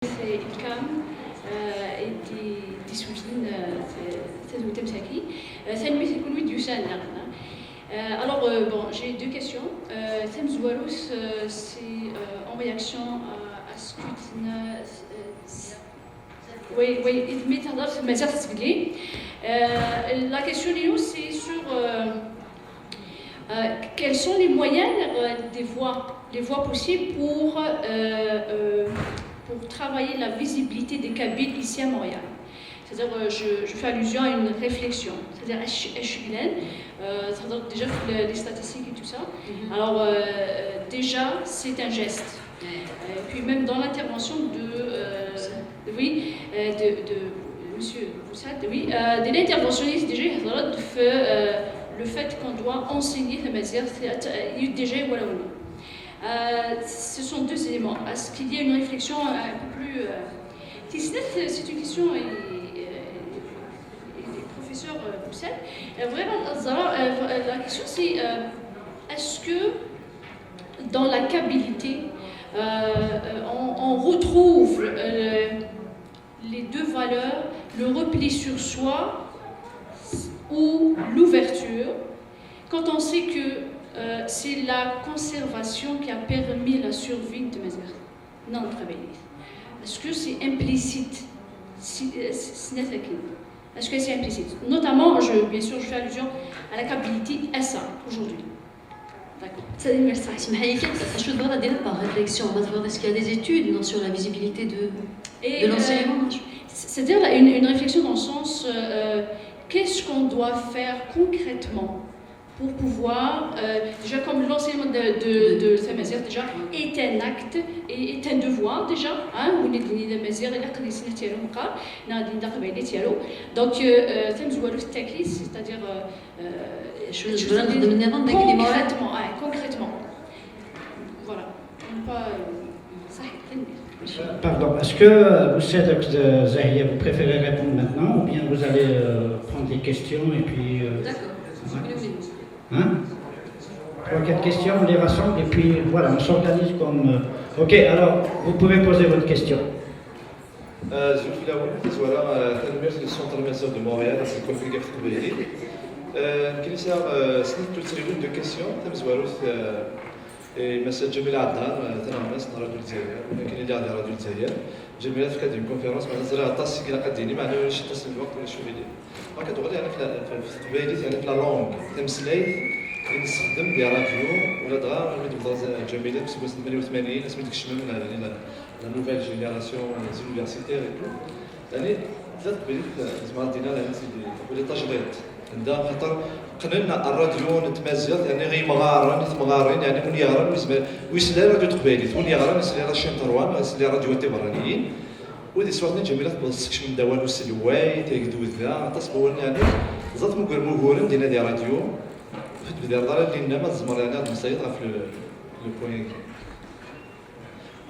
C'est الكام دي سوجين تدو تمساكي ثاني يكون فيديو سان Alors, bon, j'ai deux questions. Thème Zoualos, c'est en réaction à ce que tu n'as. Oui, la question de nous, c'est sur quels sont les moyens, les voies possibles pour travailler la visibilité des Kabyles ici à Montréal. C'est-à-dire, je fais allusion à une réflexion. C'est-à-dire, c'est-à-dire déjà les statistiques et tout ça. Alors, déjà, c'est un geste. Puis même dans l'intervention de Monsieur Boussad, de l'interventionniste déjà, le fait qu'on doit enseigner la matière, c'est déjà voilà. Ce sont deux éléments. Est-ce qu'il y a une réflexion un peu plus... c'est une question du professeur Boussad. Vraiment, la question c'est est-ce que dans la kabbalité, on retrouve les deux valeurs, le repli sur soi ou l'ouverture, quand on sait que c'est la conservation qui a permis la survie de mes mères. Non, est-ce que c'est implicite? Est-ce que c'est implicite? Notamment, bien sûr, je fais allusion à la kabbalité SA aujourd'hui. D'accord. Ça dit merci. Je voudrais dire par réflexion. Est-ce qu'il y a des études sur la visibilité de l'enseignement? C'est-à-dire une réflexion dans le sens qu'est-ce qu'on doit faire concrètement pour pouvoir, déjà comme l'enseignement de sa matière déjà est un acte et est un devoir déjà, donc c'est-à-dire concrètement, voilà, Pardon, est-ce que vous Zahia, vous préférez répondre maintenant ou bien vous allez prendre les questions et puis... D'accord. Hein? 3-4 questions, on les rassemble et puis voilà, on s'organise comme... Ok, alors vous pouvez poser votre question. زوج في الاول زوالة تنمير في السونتر الماسور دو مونريال سي كون في كاف قبيلي كنيسا سنت تسريبون دو كيسيون تم زوالو مسا جميلة عدان تنمس راديو الجزائر ولكن اللي غادي راديو الجزائر جميلة في كاد كونفيرونس مع زرا طاسي كلا قديني معنا شي طاس الوقت ولا شوفي لي ما كتغلي انا في قبيلي يعني في لا لونغ تمسلايت نستخدم دي راديو ولا دغا نبدا جميلة في 88 اسمي ديك الشمال la nouvelle génération des universitaires et tout. يعني ثلاث قبيلات زعما دينا لها تقولي تجريد عندها خاطر قننا الراديو نتمازيغ يعني غير مغارين يعني من يغرن ويسلا راديو تقبيلي ثون يغرن يسلا راشين تروان يسلا راديو تبرانيين ودي سوارتين جميلة بلصقش من دوالو السلواي تيقدو ذا تصبون يعني زات مغورن دينا دي راديو في بداية الدار اللي نما الزمر يعني مسيط في لو بوين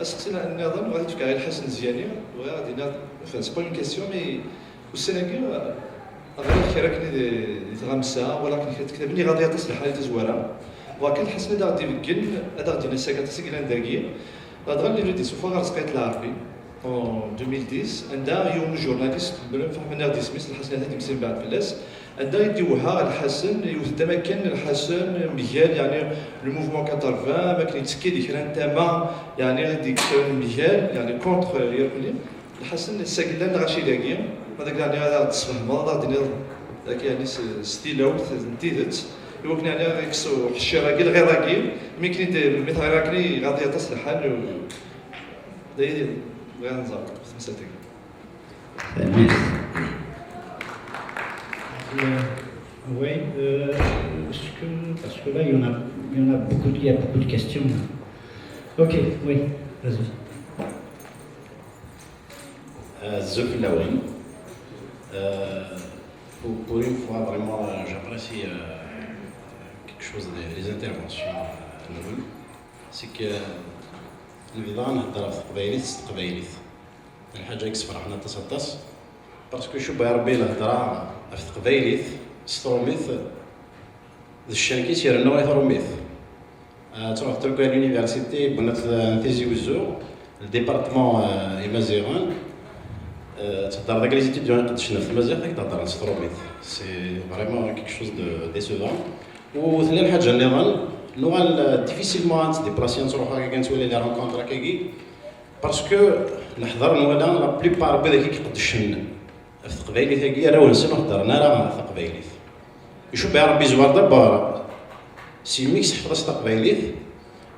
أسقسينا النظام غادي تفكر الحسن زياني وغادي سي با اون كيسيون مي والسناكي غادي كراكني تغمسا ولكن كتكتب لي غادي تصلح حالي تزوارا ولكن الحسن هذا غادي يبكن هذا غادي نساكا تسكيلان داكي هذا غادي دي سوفا غرسقيت العربي en 2010 عندها يوم جورناليست بلون فهمنا ديسميس الحسن هذا تمسين بعد فلاس عندها يديوها الحسن يتمكن الحسن ميال يعني لو موفمون 80 ما كان يتسكي ديك الانتماء يعني ديك ميال يعني كونتر يركلي الحسن الساكلان غاشي لاقي هذاك يعني هذا تصفهم هذا ديال ذاك يعني ستيلو تنتيدت يوكن يعني يكسو الشراكي غير راكي مي كاين مثل راكني غادي تصلح حال داير غير نظام خمسة Oui, parce que là, il y a beaucoup de questions. Ok, oui, vas-y. Zofi Laoui. Pour une fois, vraiment, j'apprécie quelque chose des interventions nouvelles. C'est que النظام هضر في قبايليت الحاجه يكسب حنا تصدص باسكو شو بغا ربي الهضره في قبايليت ستروميث الشركه يرنوا يثروميث تروح تلقى اليونيفرسيتي بنات تيزي وزو الديبارتمون إمازيغان تهضر داك لي زيتيديون اللي قدشنا في المزيغ داك تهضر ستروميت سي فريمون كيك شوز دو ديسوفون. وثاني حاجه اللي نظن اللغه ديفيسيلمون تديبلاسي نروح هكا كنتولي لي رونكونتر هكاكي باسكو نحضر نولا لا بليبار بدا كيقدشن في قبايلي ثاكي راه ونسى نهضر انا راه في قبايلي يشوف بها ربي زوار دابا سي ميكس حفظ قبايلي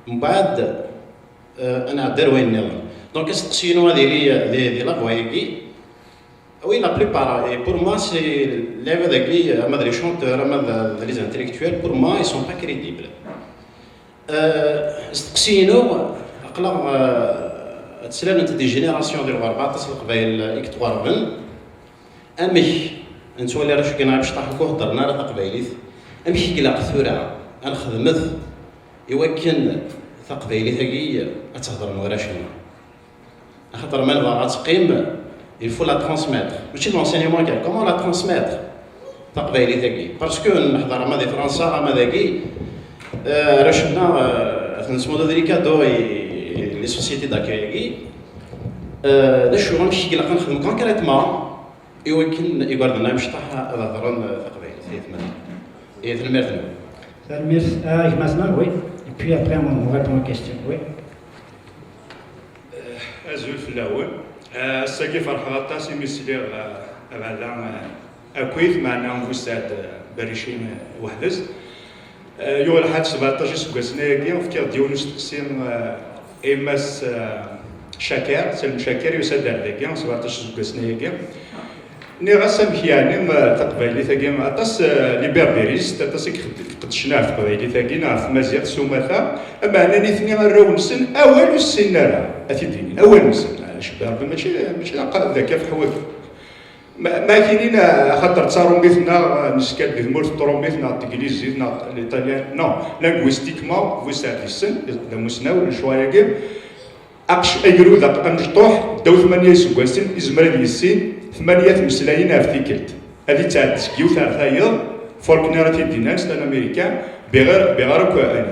من بعد انا دار وين نظن دونك كتسقسينو هذه لي لا فوايكي وي لا بليبار اي بور موا سي لعبه ذاكي اما لي شونتور اما لي انتيليكتويل بور موا اي سون با كريديبل استقسينو اقلا تسلان انت دي جينيراسيون ديال 14 القبايل اكتوار امي نتولي راه شو كنا باش طاحكو هضرنا راه قبايليت امي كيلا ثورة انا خدمت يوكن قبايلي ثاكي تهضر من ورا شنو خاطر ما نبغى تقيم il faut la transmettre ماشي l'enseignement كاع comment la transmettre قبايلي ثاكي باسكو نحضر ما دي فرنسا ما ذاكي راه شفنا نسمو ديليكادو لي سوسيتي داكاي لا شو غنمشي كي نخدم كونكريتمون يمكن يقعد لنا مش طاح هضرون قبايل هي ثمرتنا maintenant, oui. Et puis après, on répond aux questions. Oui. أزول في الأول الساقي فرحة طاسي مسلي هذا أكويت معنا مفسد بريشين وحدز يوم الحد 17 سكوسنا كي في ديال نستقسم إماس شاكر سلم شاكر يسد عليك 17 سكوسنا كي ني غاسم يعني تقبايلي ثاكي اطاس لي بربريست اطاس قدشنا في قبايلي ثاكي في مزيغ سوماثا اما انا نيثني غنراو نسن اول السن راه اثيديني اول نسن شباب ماشي ذاك في حواك ما كاينين خاطر ترومبيتنا نسكات بالمول ترومبيتنا الانجليزي الايطاليان نو لانغويستيكمون فوسات السن مسناو شويه كيف اقش ايرو ذاك امجطوح داو 8 سكواسين ازمر يسين 8 مسلايين في تيكلت هذه تاع التسكيو تاع ثايض فولكنيراتي ديناس تاع الامريكان بغير كواني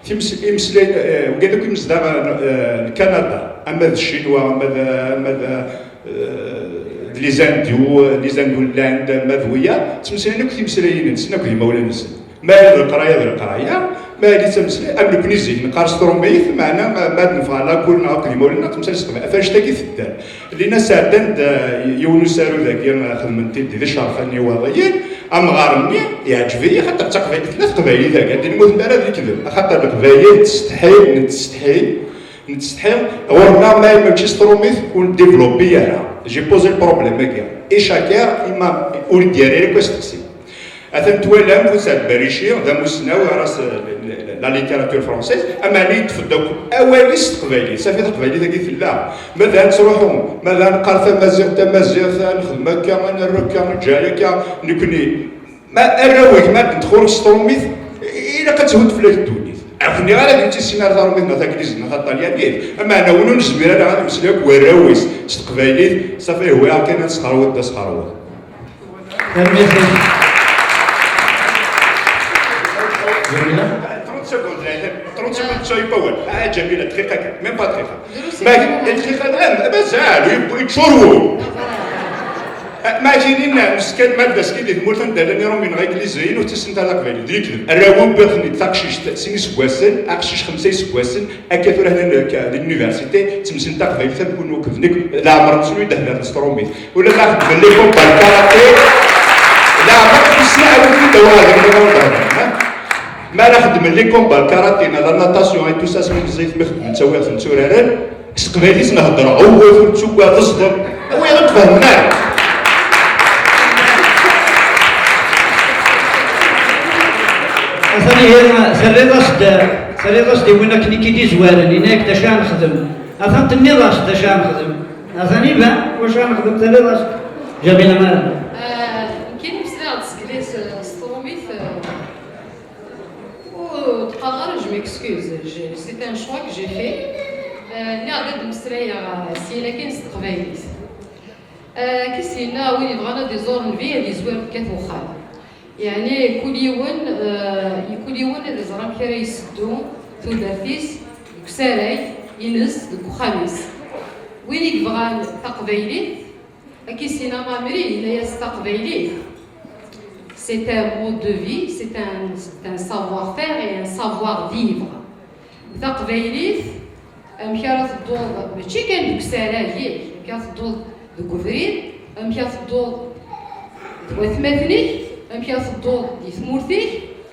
في مسلايين وقال لك مزداغ كندا اما الشينوا اما لي زاندو لاند مذويه تمسلايين كي مسلايين نسنا كي مولانا نسن ما القرايه ما اللي تمسلي ام الكنيزي نقارس ترومبيث معنا ما نفعل كلنا قديم ولنا تمسل سقف فاش تاكي الدار اللي ناس عندن يونس سارو ذاك خدمتي ديال شرفني واضيين ام غارني يعجبني خاطر تقبايل ثلاث قبايل ذاك عندي نموت نتاع هذا الكذب خاطر القبايل نتستحي ورنا ما يمشيش تروميث ونديفلوبي انا جي بوزي البروبليم هكا اي شاكر اما ولد ديالي راه كتقسي أثن توالام فوسات بريشي ذا مسناو راس لا ليتيراتور فرونسيز اما اللي تفداو اواليس قبايلي صافي قبايلي ذاك في الله ماذا تروحوا ماذا نقال تمازيغ نخدم هكا انا ركا جاي هكا نكوني ما اراويك ما ندخل ستروميث الا كتهود في الدنيا عرفني غير هذيك السينار ضربنا ذاك اللي زدنا الطليانيين اما انا ونو نزبير انا غادي نمسلك وراويس استقبايلي صافي هو كان تسخروت تسخروت جميلة 30 سكوند شوي باول جميله دقيقه ميم با دقيقه ما الدقيقه مازال يتشوروا ما كاينين مسكين ماده سكين اللي مولتن دالني راهم من غير كليزين وتسنت على قبيل ديك الراوم بغني تاكشيش سيني سكواسن اكشيش 5 سكواسن اكثر هنا لليونيفرسيتي تمسن تا قبيل تكون كذنك لا عمر مسوي دهنا ستروميت ولا ناخذ بالليكم بالكاراتي لا عمر نسمع ولي دواء ما نخدم لكم بالكاراتيه لا ناتاسيون اي تو سا سميت زيت مخدم نسويها في نتورارن استقباليت نهضر هو في تسوق تصدر هو غتفهمنا أثني سريضاش دي وينك نيكي زوارن هناك دا شان نخدم أثنت النضاش دا شان نخدم أثني با واش نخدم تريضاش جميلة مالا كاين بزاف تسكليس ستروميث je m'excuse, c'est un choix que j'ai fait. نعرض مستريا سينا كاين استقباليت كيسينا وين بغانا دي زور نفي دي زوار كاتو خال يعني كل يوم اللي زرام كرا يسدو ثلاثيس كساراي ينس خميس وين يبغى تقبيلي كي سينما مري هنايا تقبيلي. C'est un mode de vie, c'est un savoir-faire et un savoir-vivre. تقبيلي مكيرات الدور ماشي كان دوك سالاهي مكيرات الدور الكفرين مكيرات الدور وثماثني مكيرات الدور دي ثمورثي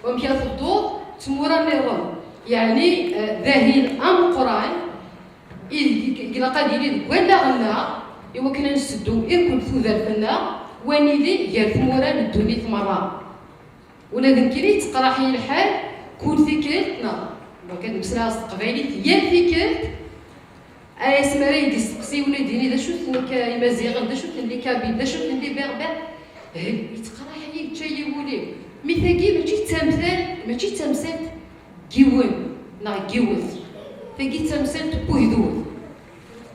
ومكيرات الدور تمورا نيرون يعني ذاهين ام قران إلا قاديلي ولا غنا إوا كنا نسدو إركل ثوذا فينا وانيلي يا ثمورا ندوني ثمرة ولا ذنكري تقراحي الحال كل فكرتنا وكان مسلا قبايلي هي الفكرت اي سماري يدي سقسي ولا يديني دا شوت نك يمازيغ دا شوت اللي كابيل دا شوت اللي بيربع يتقراحي تشيولي مثاقي ماشي تمثال كيوان نا كيوث تاقي تمثال تبوهدوث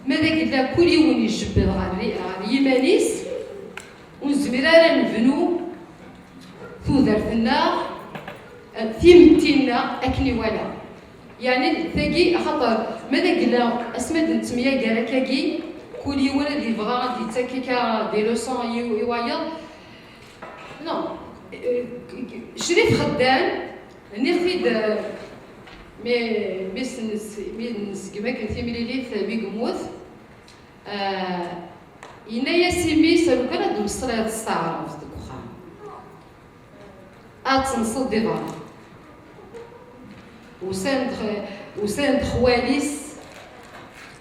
ماذا قلنا كل يوم يجبد غير يمانيس ونزمرا نبنو ثوذرتنا ثيمتنا اكني ولا يعني ثاقي خاطر ماذا قلنا اسمد نتميا قال كاكي كل يوم اللي بغا دي تاكيكا دي لوسون يوايا نو شريف خدام نرفد مي كما كنتي مليلي في بيقموث ينايا سيمي سالو كان دو مصريات الصعرف ديك وخام اتنصد ديفا وساند خواليس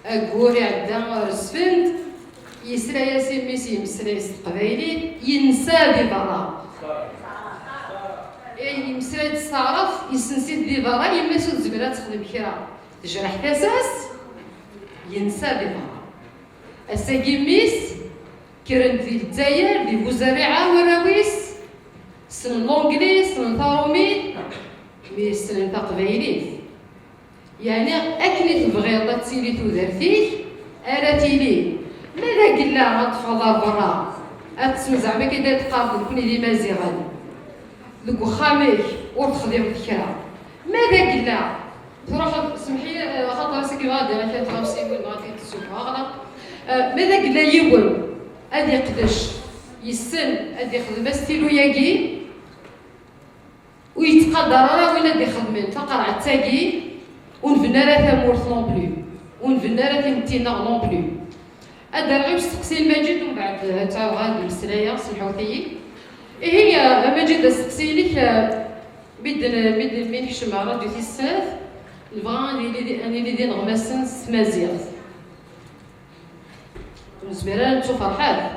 اكوري عدا رسفند يسرا يا سيمي سيمسرا قبايلي ينسى ديفا يمسرا تستعرف يسنسي ديفا يما سود زبيرات تخدم كرا تجرح تاساس ينسى ديفا الساقيميس كرن في الجزائر في وزارعة وراويس سن لونجلي سن ثارومي مي سن تقبيلي يعني أكني تبغي تسيري تودرتيك أراتيلي ماذا قلنا غتفضل برا أتسمى زعما كي تقابل كوني دي مازيغان دوك وخاميك وتخدم الكرا ماذا قلنا تروح سمحي خاطر ساكي غادي راه 53 غادي تسوق غلط ماذا قلنا يول ادي يقدش يسن ادي يخدم ستيلو ياكي ويتقدر راه وين ادي يخدم تقرع تاكي ونفنا راه ثمورث نون بلو ونفنا راه تمتينا نون بلو ادرعو سقسي المجيد ومن بعد تا غادي مسلايا سمحوتي هي مجيد سقسي لك بيد مين كشمع راديو تيساف الفغان اللي دي نغمسن سمازيغ زميران تشوف فرحات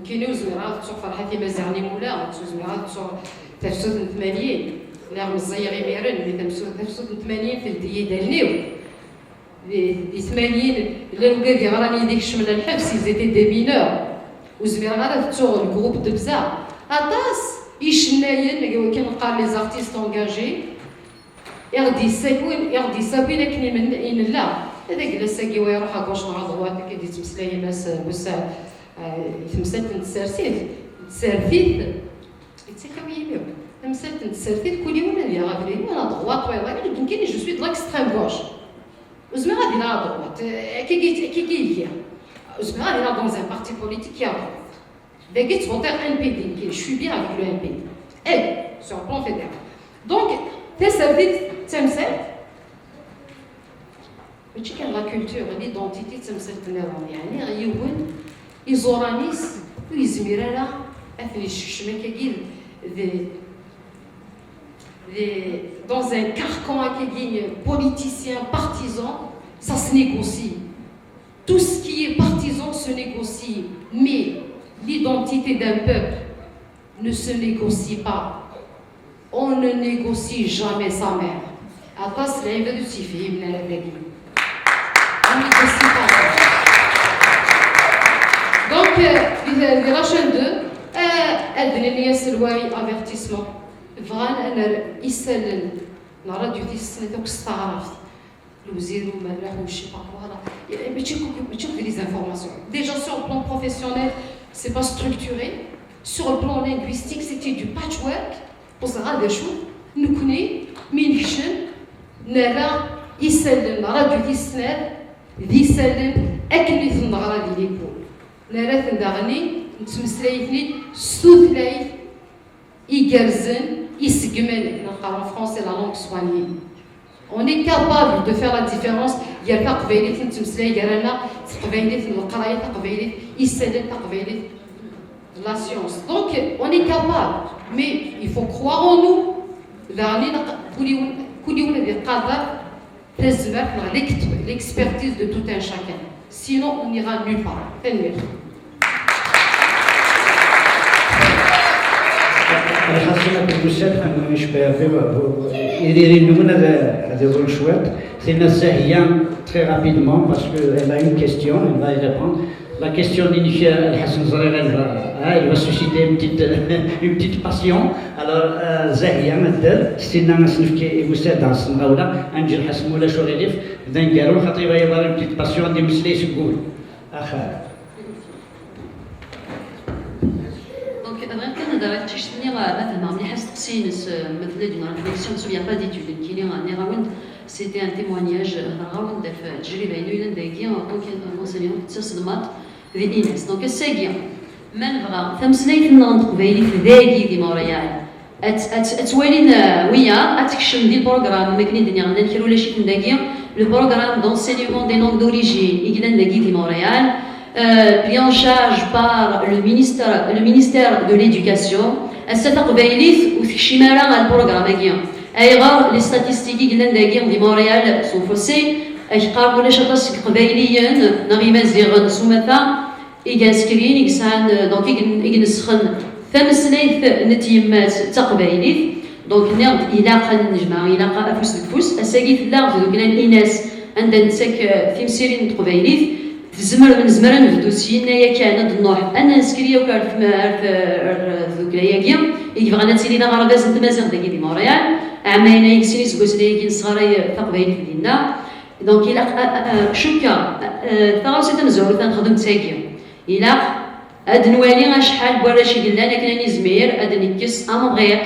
كاينين زميرات تشوف فرحات مازعني مولا زميرات تشوف تفسد 80 لا مزيغ يميرن اللي تفسد 80 في الدية دالنيو دي 80 لا وكادي غراني ديك الشمله الحبس زيتي دي مينور وزمير غادا تشوف الجروب دو بزاف اطاس يشناين كان قال لي زارتيست انغاجي يغدي ساكوين كني من ان لا هذاك لساكي ويروح اكوش مع ضوات كيدي تمسلاي ناس بوسا تمسلت نتسرسيت تسرفيت تسكوي ميو تمسلت نتسرفيت كل يوم اللي غادي انا ضوات ويلا يمكن جو سوي دو ليكستريم غوش وزما غادي لا ضوات كي وزما غادي لا دون ان بارتي بوليتيك يا باغي تفوتي ان بي دي جو سوي بيان افيك لو ان بي اي سور بلان فيدرال دونك تسرفيت تمسلت ماشي كان لا كولتور ليدونتيتي تمثلت النظام يعني غيون يزورانيس ويزميرالا اثني الشمال كاين dans un carcan politicien partisan, ça se négocie. Tout ce qui est partisan se négocie, mais l'identité d'un peuple ne se négocie pas. On ne négocie jamais sa mère. Atas l'aive de Sifi, من الأبلغين. Donc, la chaîne 2, elle a un avertissement. Vraiment, elle a radio des informations. Déjà sur le plan professionnel, c'est pas structuré. Sur le plan linguistique, c'était du patchwork. Pour ça, des choses. Nous connaissons, Minchen, Nala, Isel, Radio Disney. ذي سلم أكلي تنغرى دي ليكول نارات ندغني نتمسلايتني ستوثلايت يجرزن يسجمن نقرا فرونسي لا لونغ سواني. On est capable de faire la différence. Il y a تقبيليت نتمسلاي قرانا تقبيليت القرايه تقبيليت يسالت تقبيليت la science. Donc on est capable, mais il faut croire en nous. دغني كل يوم اللي قادر تزمر l'expertise de tout un chacun. Sinon on n'ira nulle part. تنمير. الحاصلة بالمسات أنا نشبه يدير لنا هذا الشوات c'est Zahia très rapidement parce qu'elle a une question, elle va y répondre. La question initiale, Hassan Zarera, elle va susciter une petite passion. Alors, Zahia, c'est une مسات dans ce moment-là, Angel Hassan Moula Chouredif, d'un garou, il va y avoir une petite passion des musulmans sur Goul. درك تشتني مثلا ملي حس تقسينس مثلا دون ريفليكسيون سو با ديتود كيلي ني راوند سيتي ان تيمونياج راوند في تجربه ينويل داكي دونك انسيون تصدمات ذي ايناس دونك الساقيه من بغا ثمسنيت نون قبيلي في داكي دي موريال اتوالين ويا اتكشم دي البروغرام ماكني دنيا نكيرو ولا شي داكي لو بروغرام دونسينيمون دي لونغ دوريجين يكلان داكي دي موريال pris en charge par le ministère de l'Éducation. Les statistiques de Montréal sont faussées. Donc il a زمر من زمران نبدو سينا يا كان النوح انا نسكريه وكان في ذوكلايا يبغى نتسيلينا غرباز نتمازن داكي دي موريال عامين يكسيني سكوسلي صغاري تقبيل ديالنا دونك الى شوكا ثاغوسي تنزور تنخدم تاكي الى هاد نوالي شحال بوالا شي قلنا انا كنا نزمير هاد نكس امغيق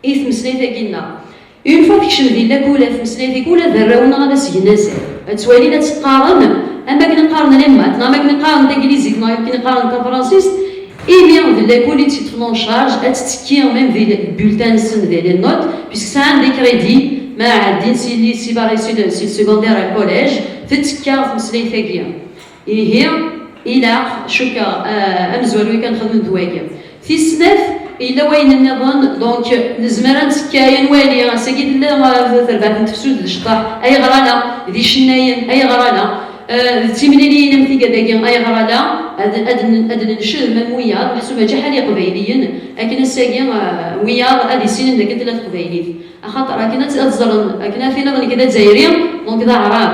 اثم سنيتاكينا اون فوا كيشم ديال كولا في مسنيتي كولا دراونا غادا سيناس توالينا تقارن اما كنا نقارن لي مات ما كنا نقارن انجليزي كنا يمكن نقارن فرنسيس اي بيان دي ليكول تي تفون شارج اتتكي ميم دي البولتان سن دي لي نوت بيسك سا عندي كريدي ما عندي سي باري سي سيكوندير الكوليج تتكا في مسليتاكيا اي هي الى شوكا امزوالو كنخدم دواكي في سناف الا وين النظام دونك نزمران تكايا نوالي ساكيد لا تربح نتفسود الشطاح اي غرانا ذي شناين اي غرانا تيمنيلي نمتي كداكي اي غرانا ادن نشد من ويا محسوبه جحالي قبيليين لكن الساكي ويا هذه السنين داك ثلاث قبيليت خاطر كنا تظلم كنا فينا كذا جزائريين دونك ذا عرب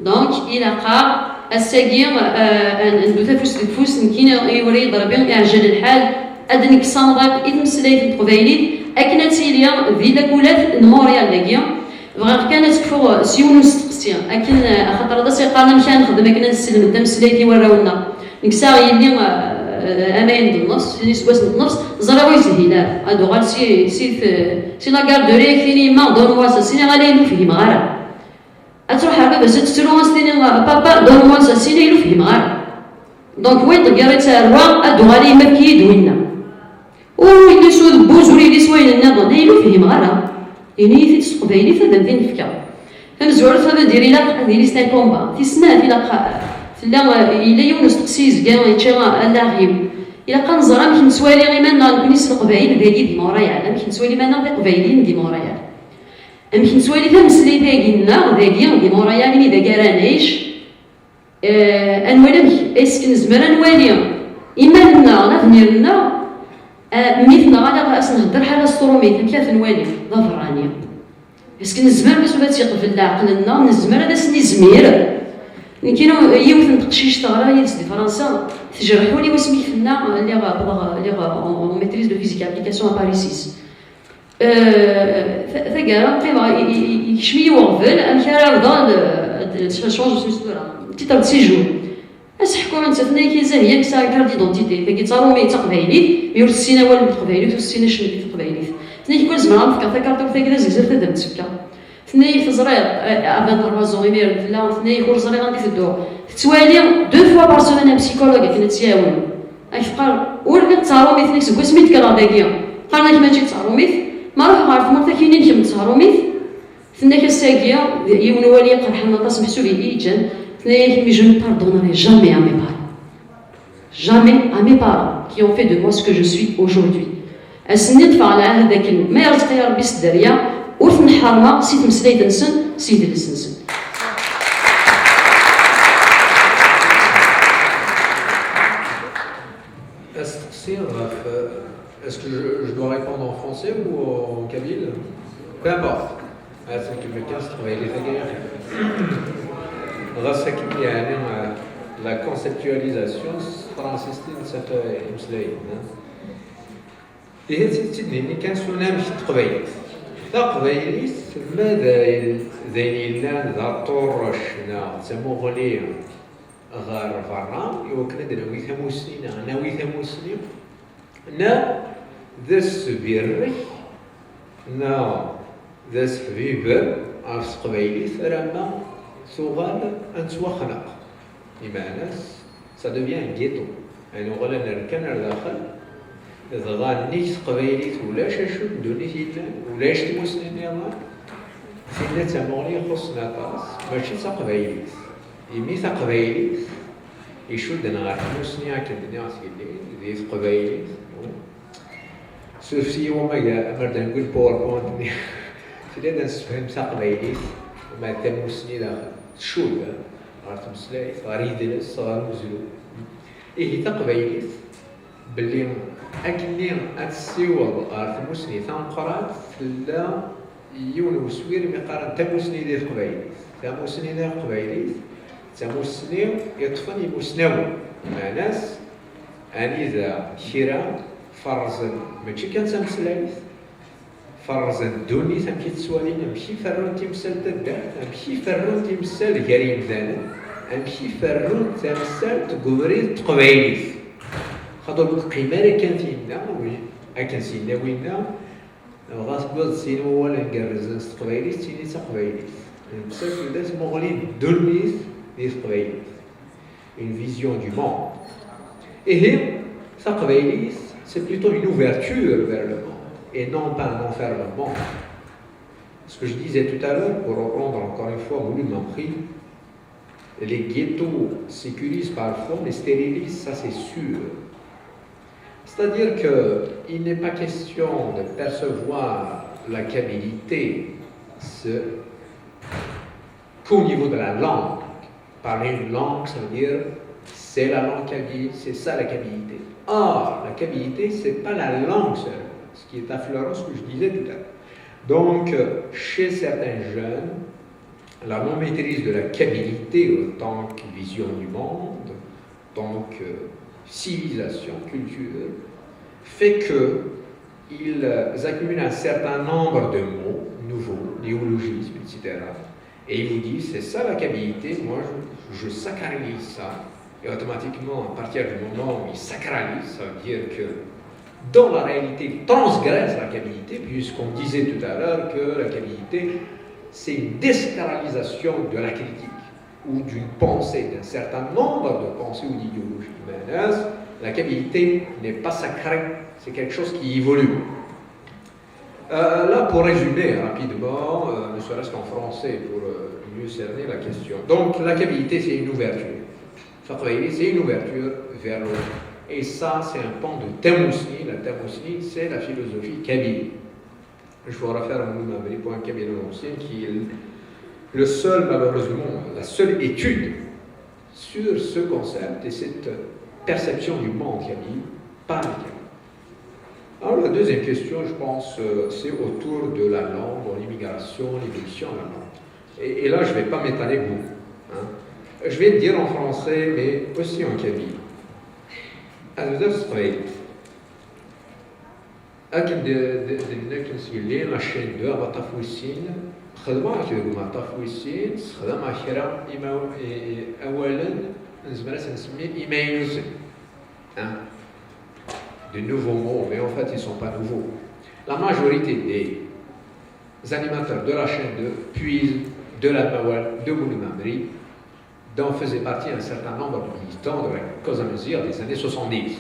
دونك الى قا الساكي ندو تفوس الفوس نكين يوري ضربين اعجل الحال ادنك صنغاك اذ مسلايت قبيليت اكنا تيليا ذي لاكولات نموريال داكيا بغا كانت كفو سيون مستقسيا لكن خاطر هذا سيقارنا مشى نخدم كنا نسلم الدم سلايتي وراونا نكسا يلي امين النص اللي سواس النص زراوي سهيلا هادو غال سي لا كار دو ريكيني ما دون واس سيني غالي لو فيه مغارا اتروح هكا باش تسلو سيني بابا دون واس سيني لو فيه مغارا دونك وين تقريت الروا هادو غالي مكي دوينا ويلي سود بوزوري لي سوين النظام هيلو فيه مغارا يعني في تسقبيلي فدام فين فكا فمزور فما ديري لا ديري ستان كومبا في سنه في لا الا يونس تقسيز كاع يتشا لاغيب الا كان زرا مش نسوالي غير ما نكوني القبايل داكي دي مورايا مش نسوالي ما نغي قبايلين دي مورايا مش نسوالي فمسلي داكينا داكي دي مورايا اللي دا كرانيش انوالي اسكن زمرا نوالي ايماننا لافنيرنا ميتنا غادا نهضر حاله الصروميت ثلاث نوالي ظفرانيه باسكو نزمر باش بات يقفل عقلنا نزمر هذا سني زمير كاينو يوث تقشيش تغرا هي دي فرنسا تجرحوا لي واسمي فينا لي اون ميتريز دو فيزيك ابليكاسيون ا باري 6 ثقارا قيمه يشمي وغفل امثال هذا شونج سميتورا تيتر سيجور اسحكوا من تثني كي زاهيه كسا كارت ديدونتيتي فكي تصارومي تقبايليت ميور السينا والو تقبايليت والسينا شنو تقبايليت ثني كل زمان فكا كارت وثا كذا زيزر تدم تسكا ثني في زرير ابان الرازو غير لا ثني يخرج زرير غادي تدو توالي دو فوا بار سومين بسيكولوج كنا تياون اشقر ورك تصارومي ثني سكو سميت كرا داكيا قالنا كي ماشي تصارومي ما روح عارف مرتا كاينين كم تصارومي ثني كساكيا يون والي قرحنا طاس محسوبي ايجان ثني كي je ne pardonnerai jamais à mes parents jamais à mes parents qui ont fait de moi ce que je suis aujourd'hui اسني طفى على هذاك ما يرزق يا ربي السدريه ورث الحرمه سيت مسليت نسن سيد السنسن. Est-ce que je dois répondre en français ou en kabyle? Peu importe. C'est que quelqu'un se travaille les aguerres. La conceptualisation transiste de cette مسليت. هي تدني اللي كان سونا مش تقبيليت تقبيليت ماذا ذين لان ذا طرشنا تمغلي غير فرنا يوكنا ناوي ثموسنين ناوي ثموسنين نا ذس بيرك نا ذس حبيب عرس قبيليت رما ثغال أنت وخنق بمعنى ça devient un ghetto يعني غلا نركن داخل إذا غانيت قبيليت ولاش أشوف دوني تيلا ولاش تموسنين يلا تيلا تمغلي خصنا طاس ماشي تقبيليت يمي تقبيليت يشود أنا غير تموسني هاكا الدنيا عسكريين ذي قبيليت سوفسي وما مرة نقول باوربوينت تيلا نسفهم تقبيليت وما تموسني داخل تشود غير تمسلايت غير يدرس غير مزلو إيه تقبيليت باللي أكني أتسيور ثموسني ثنقرات لا يون وسوير مقارن تموسني ذي قبيلي ثموسني ذي قبيلي ثموسني يطفني مسنو مع ناس أني ذا شراء فرزن ماشي كان تمسلايث فرزن دوني تمشي تسوالي نمشي فرون تمثال تدار نمشي فرون تمثال كريم ذانا نمشي فرون تمثال تقبريد تقبيليث خاطر القيمة كانت هنا أكن سينا وينا غاصبوض سينا ولا نقرز تقبيليث سيني تقبيليث بصح داز مغلين دونيث دي تقبيليث une vision du monde et تقبيليث c'est plutôt une ouverture vers le monde et non pas un enfermement. Ce que je disais tout à l'heure, pour reprendre encore une fois Mouloud Mamri, les ghettos sécurisent parfois, mais stérilisent, ça c'est sûr. C'est-à-dire qu'il n'est pas question de percevoir la kabbylité qu'au niveau de la langue. Parler une langue, ça veut dire c'est la langue kabyle, c'est ça la kabbylité. Or, la kabbylité, c'est pas la langue seule, ce qui est affleurant, ce que je disais tout à l'heure. Donc, chez certains jeunes, la non-maîtrise de la kabbylité en tant que vision du monde, en tant que civilisation, culture, fait qu'ils accumulent un certain nombre de mots nouveaux, néologismes, etc. Et ils vous disent, c'est ça la kabbylité, moi je sacralise ça. Et automatiquement, à partir du moment où ils sacralisent, ça veut dire que dans la réalité, ils transgressent la kabbylité, puisqu'on disait tout à l'heure que la kabbylité, c'est une désacralisation de la critique ou d'une pensée, d'un certain nombre de pensées ou d'idéologies. Mais la kabbylité n'est pas sacrée, c'est quelque chose qui évolue. Là, pour résumer rapidement, ne serait-ce qu'en français, pour mieux cerner la question. Donc, la kabbylité, c'est une ouverture. C'est une ouverture vers l'autre. Et ça, c'est un pan de Tamousni. La Tamousni, c'est la philosophie kabyle. Je vous réfère à Mouloud point kabyle ancien, qui est le seul, malheureusement, la seule étude sur ce concept et cette perception du monde kabyle par les Kabyles. Alors, la deuxième question, je pense, c'est autour de la langue, l'immigration, l'évolution de la langue. Et là, je ne vais pas m'étaler beaucoup. Hein. Je vais le dire en français, mais aussi en kabyle. هذا صغير أكيد كنسيلي لاشين دو ما طافوسين خدمة كيقولوا ما طافوسين خدمة خيرا أولا نزمر نسميه إيميلوزين de nouveaux mots, mais en fait ils ne sont pas nouveaux. La majorité animateurs de la chaîne 2 puisent de la Mawal, de Moulin-Mamri, dont faisait partie un certain nombre de militants de la cause à mesure des années 70.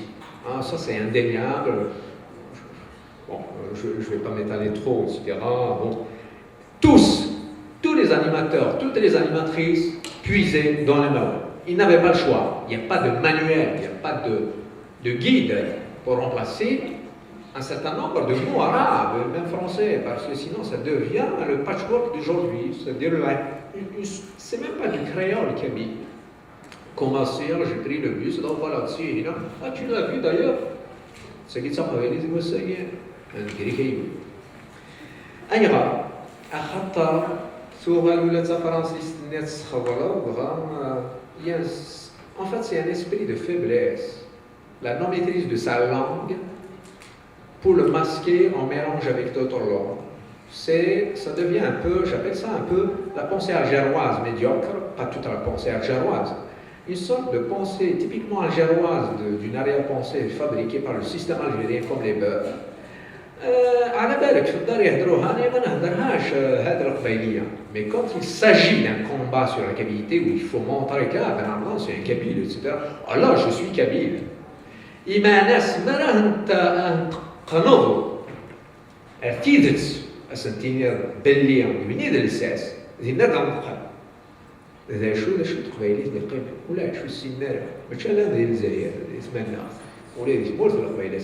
Hein, ça, c'est indéniable. Bon, je ne vais pas m'étaler trop, etc. Bon. Tous les animateurs, toutes les animatrices puisaient dans les Mawal. Ils n'avaient pas le choix. Il n'y a pas de manuel, il n'y a pas de guide pour remplacer un certain nombre de mots arabes, même français, parce que sinon ça devient le patchwork d'aujourd'hui, c'est-à-dire c'est même pas du créole kabyle. Commencer, j'ai pris le bus, donc voilà, dessus, ah tu l'as vu d'ailleurs, c'est qui s'en avait les Moussayens, un grec. أيها أخطر سؤال ولا فرنسيس الناس خبرة en fait c'est un esprit de faiblesse, la non-maîtrise de sa langue pour le masquer en mélange avec d'autres langues. Ça devient un peu, j'appelle ça un peu la pensée algéroise médiocre, pas toute la pensée algéroise, une sorte de pensée typiquement algéroise d'une arrière-pensée fabriquée par le système algérien comme les beurs. على بالك في الدار يهدروها انا ما نهدرهاش هذه القبيليه mais quand il s'agit d'un combat sur la kabylité où il faut montrer que ben c'est un kabyle etc. là je suis kabyle إما ناس ما راه انت قنوض ارتيدت اسنتينير بلي بنيد الاساس زين نقل هذا شو تقبيلي دقيق ولا شو السناره ماشي لا ديال الجزائر يتمنى ولا يموت القبيله.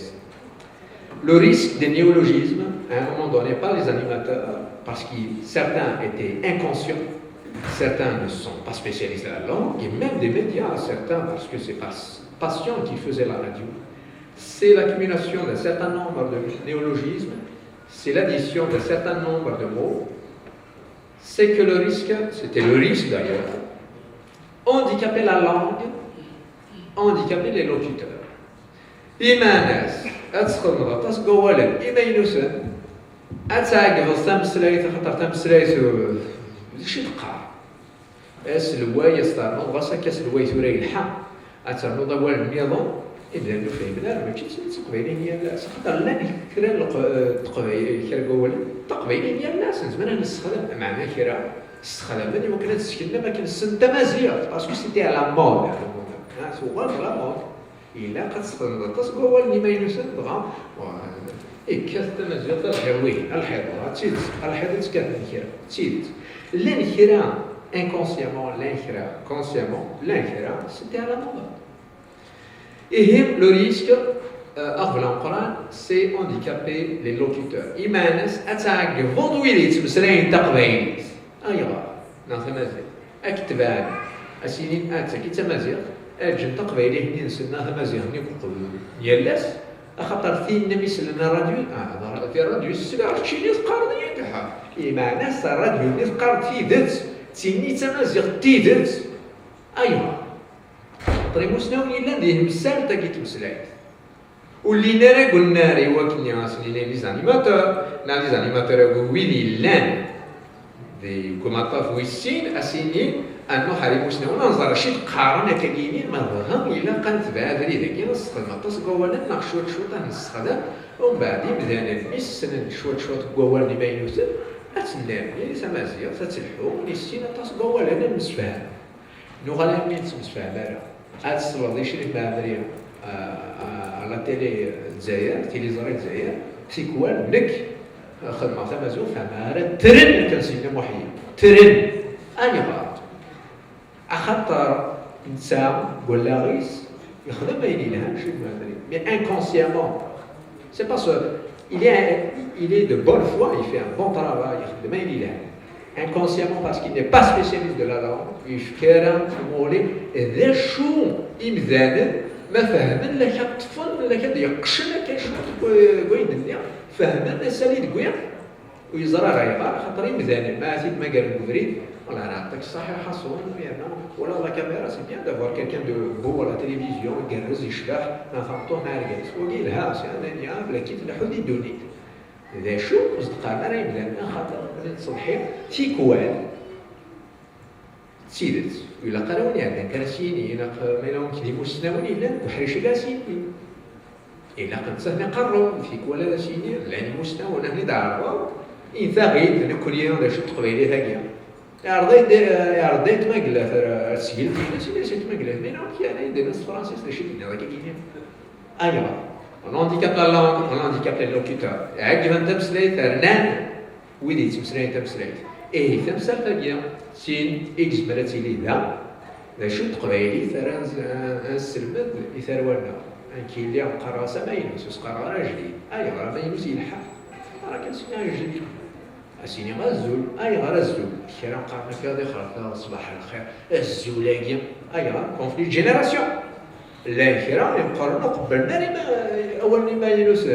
Le risque des néologismes, à un moment donné, par les animateurs, parce que certains étaient inconscients, certains ne sont pas spécialisés dans la langue, et même des médias, certains, parce que c'est patient qui faisait la radio, c'est l'accumulation d'un certain nombre de néologismes, c'est l'addition d'un certain nombre de mots, c'est que le risque, c'était le risque d'ailleurs, handicaper la langue, handicaper les locuteurs. إيماناس أتسخن غطاس قوالا إما ينوسن أتعقب تمسلايت خطر تمسلايت شي تقع أس الواي يستارنو غاسا كاس الواي ثوري الحق أترنو ضوال الميضان إذا فهمنا ماشي تقبيلين هي الناس خاطر لا كرا تقبيل كرا قوالا تقبيلين هي الناس نتمنى نستخدم معنا كرا استخدام اللي ممكن تسكننا ما كنسن تمازيغ باسكو سيتي على مود سوغا على مود إلا قد تصقوا اللي ما ينسد بغا إكاث تمازيغ الحيوي الحيض الحيض كانت نكرا تيد l'enchira inconsciemment l'enchira consciemment l'enchira c'était à la mode et le risque أغلى القرآن c'est handicaper les locuteurs إيمانس أتعق فضويليت مسرين تقبيليت أيغا نتمازيغ أكتبان أسينين أتاكي تمازيغ أجن تقبيلي هني نسناها مازيغ هني يلاس أخطر في النبي سلنا الراديو في الراديو السلع تشيني تقارني كحا إما ناس الراديو اللي تقارن في ذات تيني تمازيغ تيدت أيوا طريمو سناوني لا نديه مسال تاكي تمسلايت واللي نارا قلنا ري وكني راسني لي زانيماتور ويلي لان دي كوماتاف ويسين أسيني أنه حريم شنو ننظر شي تقارن كاينين ما ظهر إلا كانت بعد ذلك نستخدم تصقولا نخشوت شوط نستخدم ومن بعد بدانا نمس شوط قوال اللي ما ينوسد أتنام يعني سمازيغ تتلحو نستينا تصقولا نمسفهم نغلا مين تمسفهم هذا هاد الصلاة دي شريف مع مريم على تيلي الجزائر تيليزوري الجزائر سيكوال نك خدمة تمازيغ فما ترن كنسينا محيي ترن أني غلط أخطر إنسان ولا غيس يخدم ما يلينهاش mais inconsciemment c'est parce qu'il est de bonne foi, il fait un bon travail يخدم ما يلينها inconsciemment parce qu'il n'est pas spécialiste de la langue يفكر مولي ذا شو إمذان ما فهم لا كطفل لا كد يقشن كاين شو قويد الدنيا فهم السالي دقويا ويزرع غيبار خاطر إمذان ما زيد ما قال المفرد voilà, l'attaque صحيحة صون ولا لا كاميرا سي بيان دافوار كيلكان دو بو ولا تلفزيون يقرز يشلح نفهمطوه نارجس وقيلها سي أنا نيا بلا كيف نحودي دوني إذا شو أصدقائنا راه يبلغنا خاطر صبحي تيكوال تسيدت ولا قراوني عندنا كراسيني إلا ميلون كيديمو سناوني إلا وحريش لاسيني إلا قد سهنا قرروا تيكوال هذا سيني لاني مسنا ولا هني داروا إنثاغيد نكوني أنا شو تقبيلي ثانية عرضيت مقلة السجل في ناس مقلة من يعني des ناس فرنسيس اللي شيء هذا كيجي أيوة on handicap la langue on handicap les locuteurs عجبا تمسليت رنان ويدي تمسليت إيه تمسل ثانية سين إكس بلاتي لي ذا شو تقبيلي ثرى السلمد يثار ورنا كي اللي قراسة ما ينسوس قرا راجلي أيوة ما ينسي الحق راه كنسمع جديد أسيني غزول أي غرزول كيرا قارنا كذا خلاص صباح الخير الزولاقية أيوة كونفليت جينيراسيون لا كيرا يقارنوا قبلنا أول ما ينوس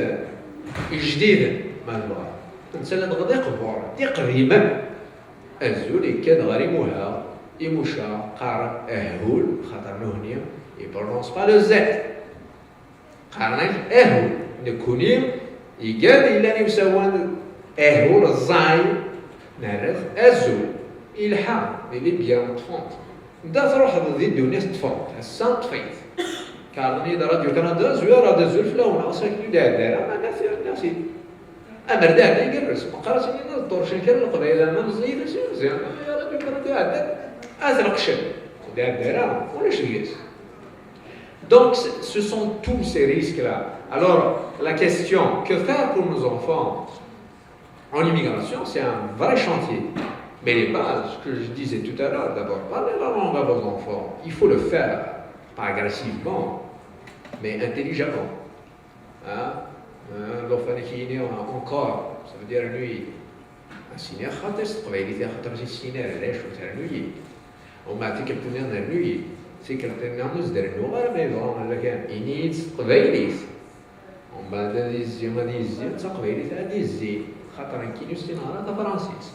جديد ما نبغى نسال غادي قبور دي قديما الزول كان غريموها يموشا قارن أهول خاطر نهنيا يبرونس با لو زيت قارناش أهول نكوني يقال إلا نمساوان أهول الزاي نعرف أزول إلحام اللي بيان طفونت دا تروح ضد الدنيا تفونت هسا طفيت كارني دا راديو كندا زويرة دا زول فلاون عصاك دا دارا ما ناثير ناسي أمر دا يقرس مقارسة لنا الدور شنكر القبيلة ما مزيد زين يا راديو كندا دا أزرق شن دا دارا ولا شريس. Donc, ce sont tous ces risques-là. Alors, la question, que faire pour nos enfants en immigration, c'est un vrai chantier. Mais les bases, ce que je disais tout à l'heure, d'abord, parlez la langue à vos enfants. Il faut le faire, pas agressivement, mais intelligemment. Hein? L'enfant qui est né encore, ça veut dire nuit. Un ciné, on m'a dit qu'elle pouvait en nuit. C'est quelqu'un qui nous donne une heure, mais bon, il n'y a pas de on m'a dit, خاطر كي نسي نهار فرنسيس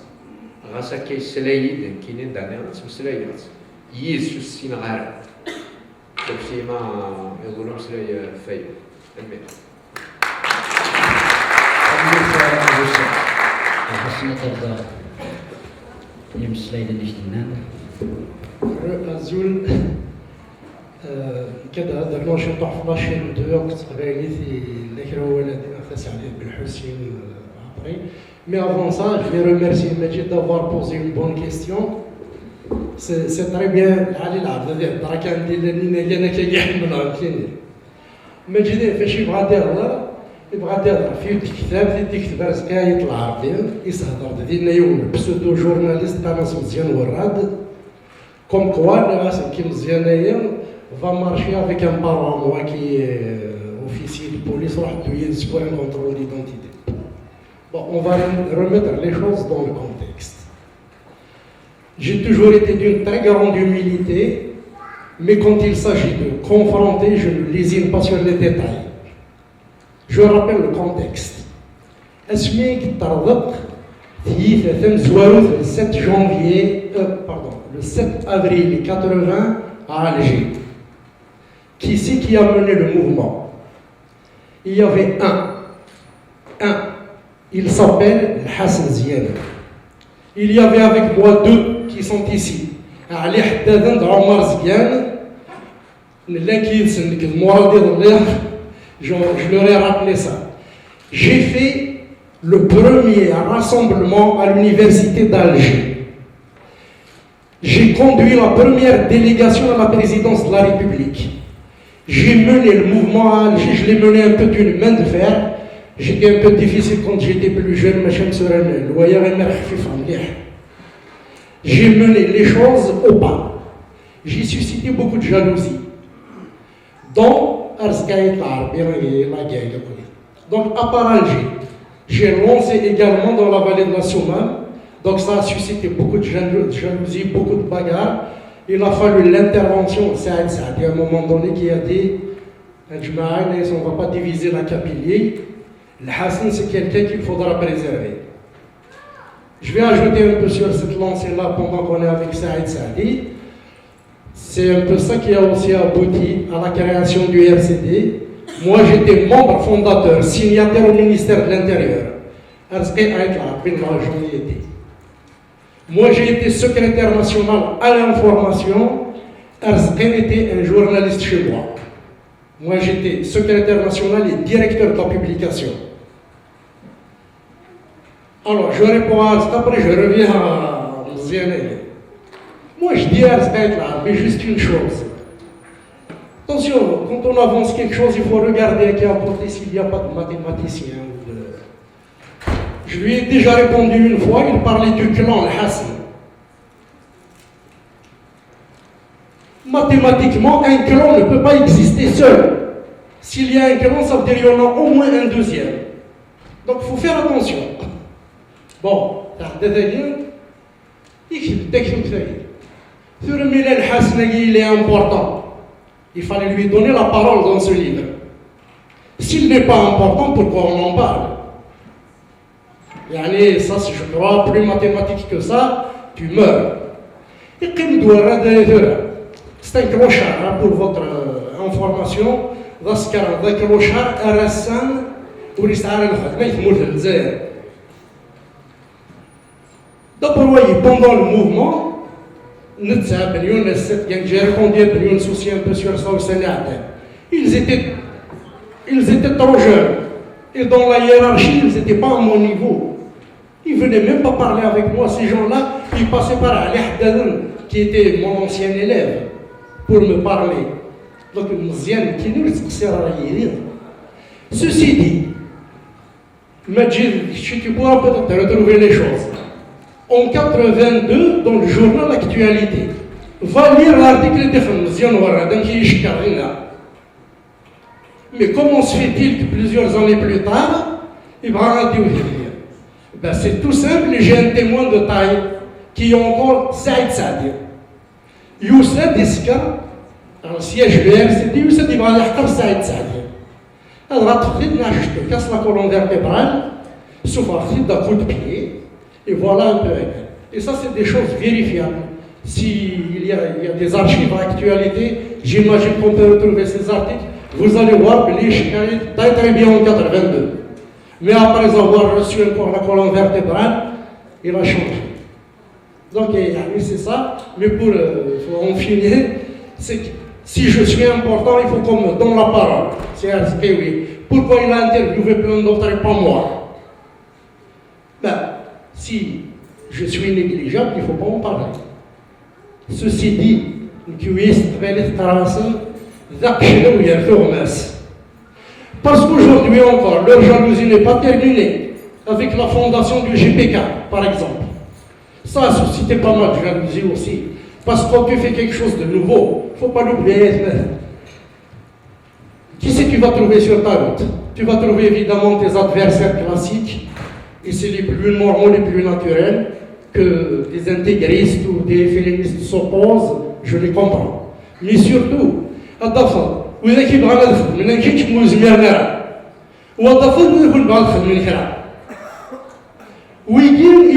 غاسا كي سلايد كي ندانا اسم سلايد يس شو السين غار تمشي ما يقولون سلاي فاي الميت حسنا ترضى يمس سلايد نجدنا أزول كذا هذا الماتش يطلع في لاشين دو وقت قبيلي في الذكرى ولدنا خاص عليه بالحسين après. Mais avant ça, je vais remercier Majid d'avoir posé une bonne question. C'est très bien. Majid فاش يبغى يدير في الكتاب تكتب رزقاية العربية يصدر ديالنا يوم بسودو جورناليست تاع ناس مزيان وراد كوم كوا ناس كي مزيانايا va marcher avec un parent moi qui est officier de police راح دويز pour un contrôle d'identité. Bon, on va remettre les choses dans le contexte. J'ai toujours été d'une très grande humilité, mais quand il s'agit de confronter, je ne lésine pas sur les détails. Je rappelle le contexte. Esmik Tardak, le 7 janvier, le 7 avril 80 à Alger. Qui c'est qui a mené le mouvement? Il y avait un. Il s'appelle Hassan Zian. Il y avait avec moi deux qui sont ici. Ali Haddadan de Omar Zian. Je leur ai rappelé ça. J'ai fait le premier rassemblement à l'université d'Alger. J'ai conduit la première délégation à la présidence de la République. J'ai mené le mouvement à Alger, je l'ai mené un peu d'une main de fer. J'étais un peu difficile quand j'étais plus jeune, j'ai mené les choses au pas. J'ai suscité beaucoup de jalousie. Donc, à part Alger, j'ai lancé également dans la vallée de la Soumane. Donc ça a suscité beaucoup de jalousie, beaucoup de bagarres. Il a fallu l'intervention de Saad Saadi à un moment donné qui a dit on ne va pas diviser la Kabylie. Le Hassan, c'est quelqu'un qu'il faudra préserver. Je vais ajouter un peu sur cette lancée-là pendant qu'on est avec Saad Saadi. C'est un peu ça qui a aussi abouti à la création du RCD. Moi, j'étais membre fondateur, signataire au ministère de l'Intérieur. Moi, j'ai été secrétaire national à l'information. Arzqin était un journaliste chez moi. Moi, j'étais secrétaire national et directeur de la publication. Alors, je réponds à ça, après je reviens à Mziane. Moi, je dis à là, mais juste une chose. Attention, quand on avance quelque chose, il faut regarder à qui apporter s'il n'y a pas de mathématicien. Je lui ai déjà répondu une fois, il parlait du clan Al-Hassan. Mathématiquement, un clan ne peut pas exister seul. S'il y a un clan, ça veut dire qu'il y en a au moins un deuxième. Donc il faut faire attention. Bon, il est important. Il fallait lui donner la parole dans ce livre. S'il n'est pas important, pourquoi on en parle? Ça, si je crois, plus mathématique que ça, tu meurs. C'est un clochard, pour votre information. Un clochard, un rassan, ou d'abord, voyez, pendant le mouvement, j'ai répondu à un souci un peu sur ça au Sénat. Ils étaient trop jeunes. Et dans la hiérarchie, ils n'étaient pas à mon niveau. Ils ne venaient même pas parler avec moi. Ces gens-là, ils passaient par Ali Haddadoun, qui était mon ancien élève, pour me parler. Donc, ceci dit, Majid, tu pourras peut-être retrouver les choses. En 82, dans le journal Actualité, va lire l'article de Khamzian Waradan qui est Shkarina. Mais comment se fait-il que plusieurs années plus tard, Ibrahim dit c'est tout simple, j'ai un témoin de taille qui est encore Saïd Sadi. Youssef Iskar, dans le siège du RCD, Youssef Ibrahim Saïd Sadi. Alors, je casse la colonne vertébrale, sauf d'un coup de pied. Et voilà un peu. Et ça, c'est des choses vérifiables. S'il y a des archives à actualité, j'imagine qu'on peut retrouver ces articles. Vous allez voir que les Shikari très bien en 82. Mais après avoir reçu encore la colonne vertébrale, il a changé. Donc, c'est ça. Mais pour en finir, c'est que si je suis important, il faut qu'on me donne la parole. C'est oui. Pourquoi il a interviewé plein d'autres et pas moi? Si je suis négligeable, il ne faut pas en parler. Ceci dit, parce qu'aujourd'hui encore, leur jalousie n'est pas terminée avec la fondation du GPK, par exemple. Ça a suscité pas mal de jalousie aussi. Parce que quand tu fais quelque chose de nouveau, il ne faut pas l'oublier. Qui c'est que tu vas trouver sur ta route? Tu vas trouver évidemment tes adversaires classiques. Et c'est les plus normaux, les plus naturels, que des intégristes ou des féministes s'opposent, je les comprends. Mais surtout, ils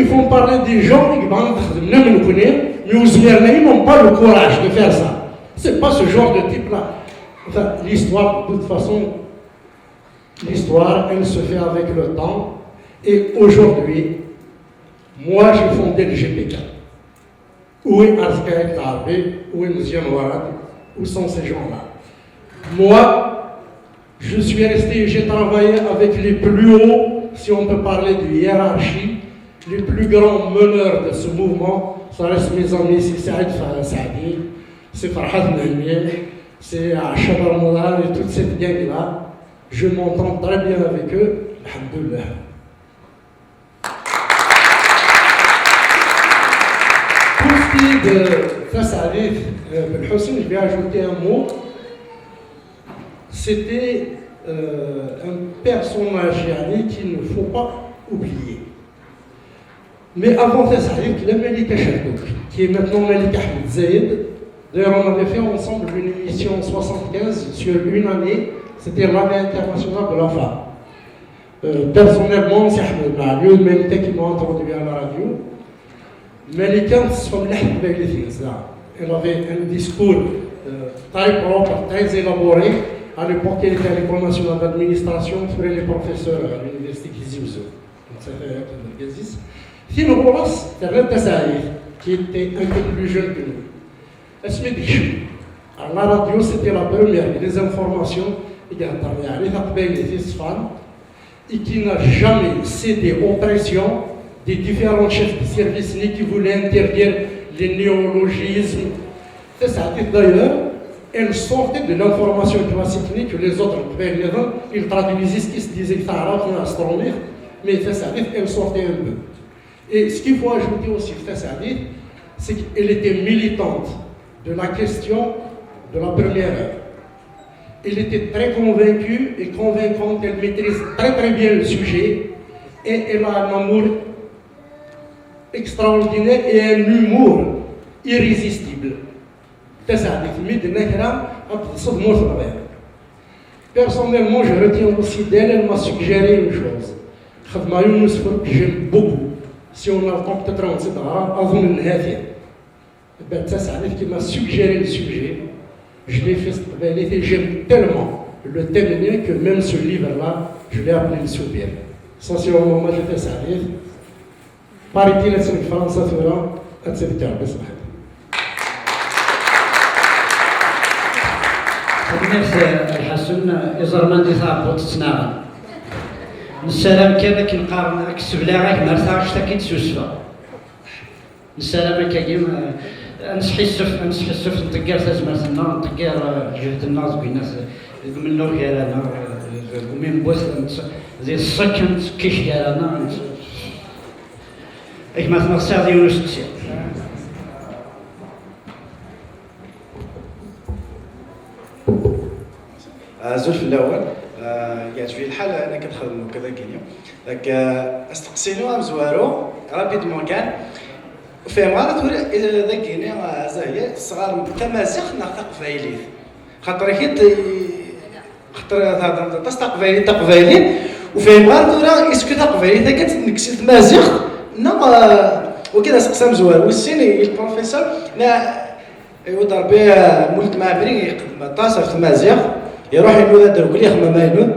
font parler des gens qui n'ont pas le courage de faire ça. C'est pas ce genre de type-là. Enfin, l'histoire, de toute façon, l'histoire, elle se fait avec le temps. Et aujourd'hui, moi j'ai fondé le GPK. Où est Arzkaït Larbi? Où est Mzian Warad? Où sont ces gens-là? Moi, je suis resté, j'ai travaillé avec les plus hauts, si on peut parler de hiérarchie, les plus grands meneurs de ce mouvement. Ça reste mes amis, c'est Saïd Saadi, c'est Farhad Nahmiel, c'est Achab Ramadan et toute cette gang-là. Je m'entends très bien avec eux, alhamdoulilah. De face à Ben Hossein, je vais ajouter un mot. C'était un personnage qu'il ne faut pas oublier. Mais avant ça, il y a Malika Chalkouk, qui est maintenant Malika Ahmed Zayed. D'ailleurs, on avait fait ensemble une émission en 75 sur une année. C'était l'année internationale de la femme. Personnellement, c'est Ahmed Maliou, Malika qui m'a introduit à la radio. Malika, elle avait un discours très propre, très élaboré. À l'époque, elle était à l'École nationale d'administration, elle les professeurs à l'université Kiziouzou. Sinon, qui était un peu plus jeune que nous. Alors, la radio, c'était la première. Les informations, il y a un et qui n'a jamais cédé aux pressions des différents chefs de service qui voulaient interdire les néologismes. D'ailleurs, elles sortaient de l'information classique que les autres, ils traduisaient ce qui se disait astronomique, mais elles sortaient un peu. Et ce qu'il faut ajouter aussi, c'est qu'elle était militante de la question de la première heure. Elle était très convaincue et convaincante, elle maîtrise très très bien le sujet et elle a un amour extraordinaire et un humour irrésistible. Personnellement, je retiens aussi d'elle, elle m'a suggéré une chose. Que j'aime beaucoup. Si on a le temps, peut-être on s'aidera avant une heure. Qui m'a suggéré le sujet. Je l'ai fait et j'aime tellement le thème que même ce livre-là, je l'ai appelé le soupir. Ça, c'est au moment où j'ai fait ça. Paraît-il que c'est une France à faire, etc. الناس الحسن إزرمان دي ثابت تناغن السلام كذا كنقارن أكسب لاغاك مرتاعش تاكيد سوسفا السلام كاين نصحي السف نطقار تازمرتنا نطقار جهد الناس بيناس من نور يارانا ومن بوث زي السكن كيش يارانا إيش ما تنصير ديونس تسير زول في الاول قاعد في الحال انا كنخدم كذا كاين داك استقسينو مزوارو رابيدمون كان فيها مرات ذاك كاين زاهيه الصغار تمازيغ ناخذ قبايليت خاطر حيت خاطر تقبايلي وفيها مرات ورا اسكو تقبايلي كتنكسي تمازيغ نو وكذا سقسام زوار والسين البروفيسور لا يودر به مولد معبري يقدم طاسه في تمازيغ يروح ينوض درك لي خما ما ينوض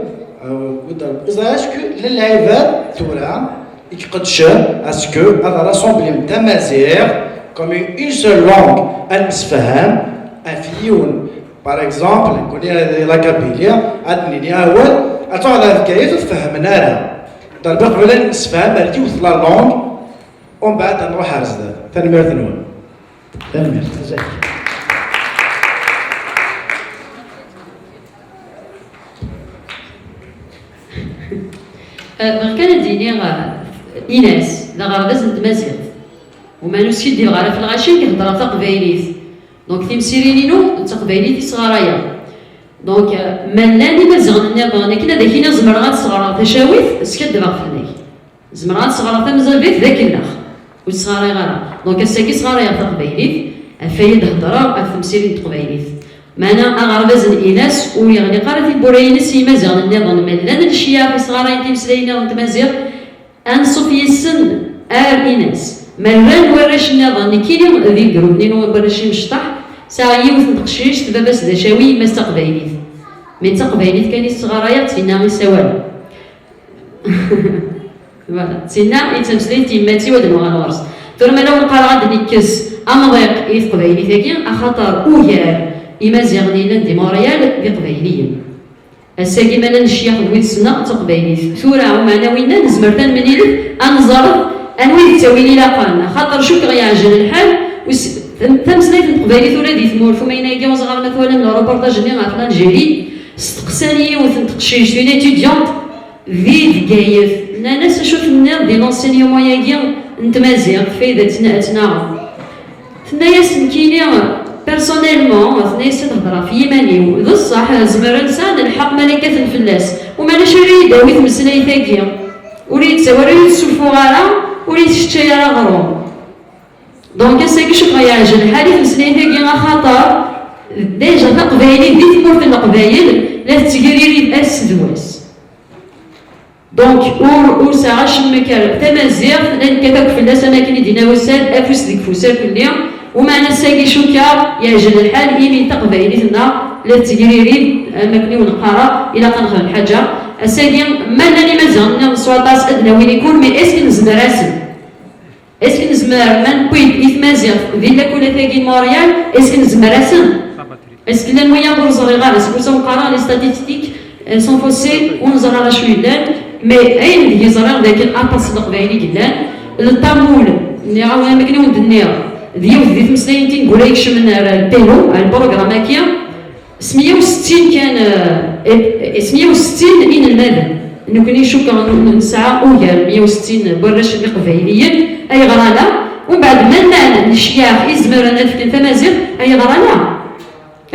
ودار اسكو للعباد تورا يقدش اسكو هذا راسومبلي تمازيغ كوم اون سول لونغ المسفهام افيون باغ اكزومبل نقول لا كابيليا ادني اول اتوع على الحكايه تفهمنا لها ضرب قبل المسفهام رتي وصل لا لونغ ومن بعد نروح ارزد ثاني ثانوي ثاني كان ديني إناس لا غرباز نتمازيغ وما نسكي دير غالا في الغاشي كيهضر تقبايليت دونك تيمسيرينينو تقبايليت صغارايا دونك مالاني مازيغ النظام كنا داكينا زمرغات صغارات تشاويت سكت دابا فيني زمرغات صغارات مازال بيت ذاك النخ والصغاري غالا دونك الساكي صغارايا تقبايليت افايد هضره افمسيرين تقبايليت معنا أغرباز الإناس ويغني قارة البورينس يمازيغ النظام مالان الشيا في صغارين تيمسلاينا ونتمازيغ أنصف يسن إناس مالان وراش النظام كيلي ذي الجروب نينو وراش مشطح ساعة يوث نتقشيش تباباس دا شاوي ما تقبايليت من تقبايليت كان الصغاريات تينا غي سوال فوالا تينا يتمسلاين تيماتي ودن وغنورس ثم لو نقال غاد نكس أمضيق يتقبايليت هاكي أخطر أويار إمازيغنينا دي موريال بقبايليين الساقي مالا نشيخ دويت السنة تقبايليت ثورة ومعنا وينا نزمرتان من يلف أنزرد أنويد تاويلي لاقانا خاطر شوك غيعجل الحال تمسنايت نقبايلي ثورة دي ثمور فما ينايقا وصغار مثلا من روبورتاج ني غافلان جيري استقساني وثن تقشيش فين اتيديونت ذي دقايف ناس نشوف الناس دي لونسينيومون ياكي نتمازيغ فايدة تناغ تنايا سنكيني بيرسونيلمون ثني تهضر في يماني ذو الصح زمر انسان الحق ملكة فلاس ومالاش يريد داوي تمسلاي ثاكيا وريد سواري يتسولفو غالا وريد تشتي على غروم دونك ساكي شوف غيعجل حالي تمسلاي ثاكيا خاطر ديجا تقبايلي دي تمور في القبايل لا تسكريري باس دواس دونك اور ساعه شمكال تمازيغ لان كتاك فلاس اماكن دينا وساد افوس ديك فوسال كل يوم ومعنا الساقي شوكا يعجل الحال إيمي تقبايليتنا لا تجريري مكني ونقارا إلى قنخ الحاجة الساقي مالاني مازال نصواتاس أدنى وين يكون مي إسكي نزمر راسم إسكي نزمر من بويد إثمازيغ فيلا كولا ثاقي موريال إسكي نزمر راسم إسكي لان ويا نقول صغيغار إسكي وسا نقارا لي ستاتيستيك سون فوسي ونزرع شوي لان مي أين اللي يزرع ذاك الأباس القبايلي قلان الطامول اللي عاونا مكني ودنيا ديال ذي تمسلاين تنقول لك من البيرو على البروغرام هكيا 160 كان 160 إن المدن انه كان يشوف نسعى اويا 160 برش قبيليا اي غرانا ومن بعد منان الشياخ يزمر انا في تمازيغ اي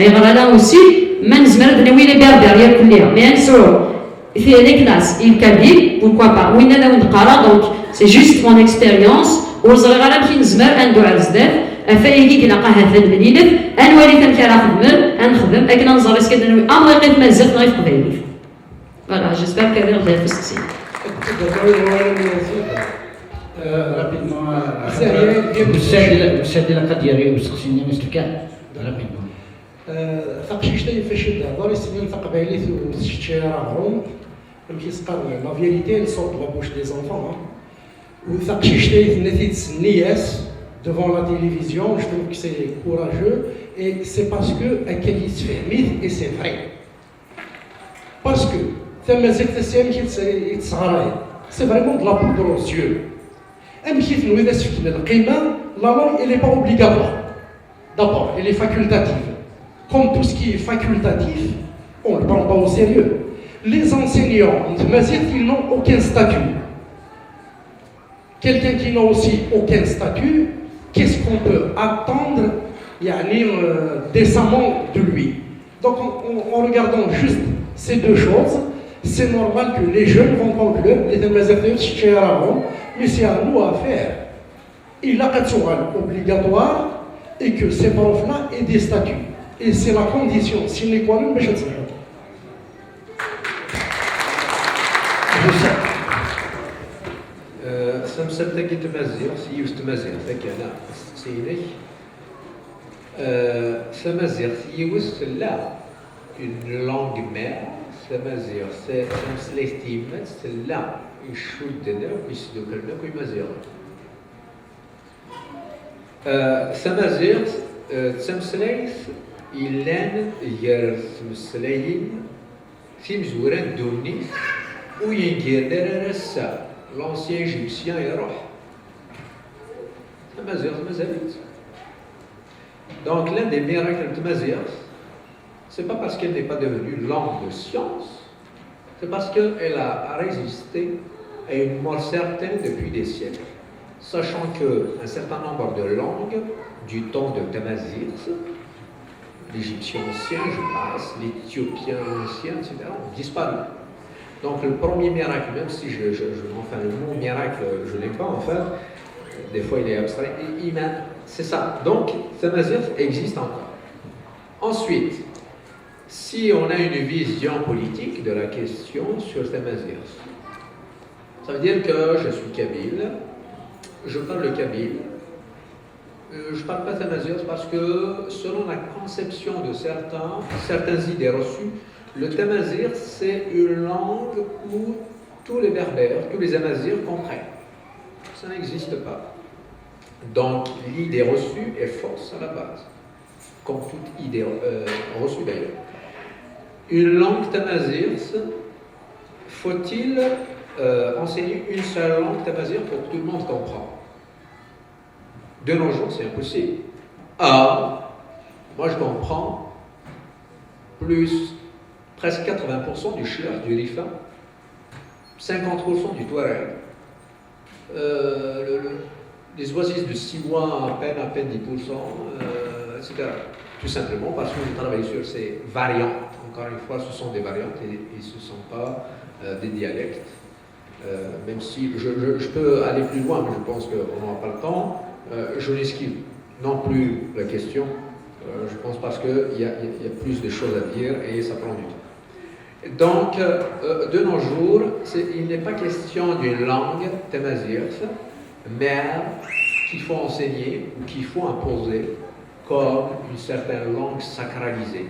غرانا اوسي ما نزمر دنيويله بردار يا كلها مي نسرو في لي كلاس il kabyle pourquoi pas وين انا نقرا دونك سي جوست مون اكسبيريونس ورزغي غالا كي نزمر اندو على بزاف افايكي كنلقى هذا المدينه انوالي تمكي راه نخدم اكن نزري سكت امريكا تمازيغ غير في قبيلي Voilà, j'espère qu'elle est réfléchie. Rapidement, السيد لقد يري وسقسيني مستكان rapidement. ثقشيشتي فاش يدهضر يسنين ثقبايليت وشتشيرا هروم يمكن يسقر لا فيريتي صوت لا بوش دي زونفون وثقشيشتي نتي تسنياس devant la télévision, je trouve que c'est courageux et c'est parce que Akeli se fait et c'est vrai. Parce que c'est vraiment de la poudre aux yeux. La langue, elle n'est pas obligatoire. D'abord, elle est facultative. Comme tout ce qui est facultatif, on ne le prend pas au sérieux. Les enseignants, ils n'ont aucun statut. Quelqu'un qui n'a aussi aucun statut, qu'est-ce qu'on peut attendre décemment de lui? Donc, en regardant juste ces deux choses, c'est normal que les jeunes vont conclure les mais c'est à nous à faire. Il a un obligatoire et que ces profs-là aient des statuts. Et c'est la condition sine qua non. سمسمتك تمازيغ سيوس تمازيغ ذاك انا سيني سمازيغ سيوس لا une langue mère سمازيغ سمسليتيمات لا يشودنا ويسدوكلنا كيمازيغ سمازيغ تمسليت إلان ير تمسليين في مزوران دوني وينجير دار رسا l'ancien égyptien يروح تمازيغ مازالت donc l'un des miracles de Tamazight, c'est pas parce qu'elle n'est pas devenue langue de science, c'est parce qu'elle a résisté à une mort certaine depuis des siècles. Sachant qu'un certain nombre de langues du temps de Tamazight, l'égyptien ancien, je passe, l'éthiopien ancien, etc., ont disparu. Donc le premier miracle, même si enfin le mot miracle, je ne l'ai pas en fait, des fois il est abstrait, c'est ça. Donc Tamazight existe encore. Ensuite, si on a une vision politique de la question sur Tamazight, ça veut dire que je suis kabyle, je parle le kabyle, je ne parle pas Tamazight parce que selon la conception de certaines idées reçues, le Tamazight c'est une langue où tous les berbères, tous les Amazirs comprennent. Ça n'existe pas. Donc l'idée reçue est fausse à la base, comme toute idée reçue d'ailleurs. Une langue Tamazight, faut-il enseigner une seule langue Tamazight pour que tout le monde comprenne? De nos jours, c'est impossible. Moi je comprends presque 80% du Shlach, du Rifa, 50% du Touareg, les oasis de 6 mois à peine 10%, etc. Tout simplement parce que je travaille sur ces variantes. Encore une fois, ce sont des variantes et ce ne sont pas des dialectes. Même si je peux aller plus loin, mais je pense qu'on n'aura pas le temps. Je n'esquive non plus la question. Je pense parce qu'il y a plus de choses à dire et ça prend du temps. Donc, de nos jours, il n'est pas question d'une langue Tamazight, mère qu'il faut enseigner ou qu'il faut imposer comme une certaine langue sacralisée,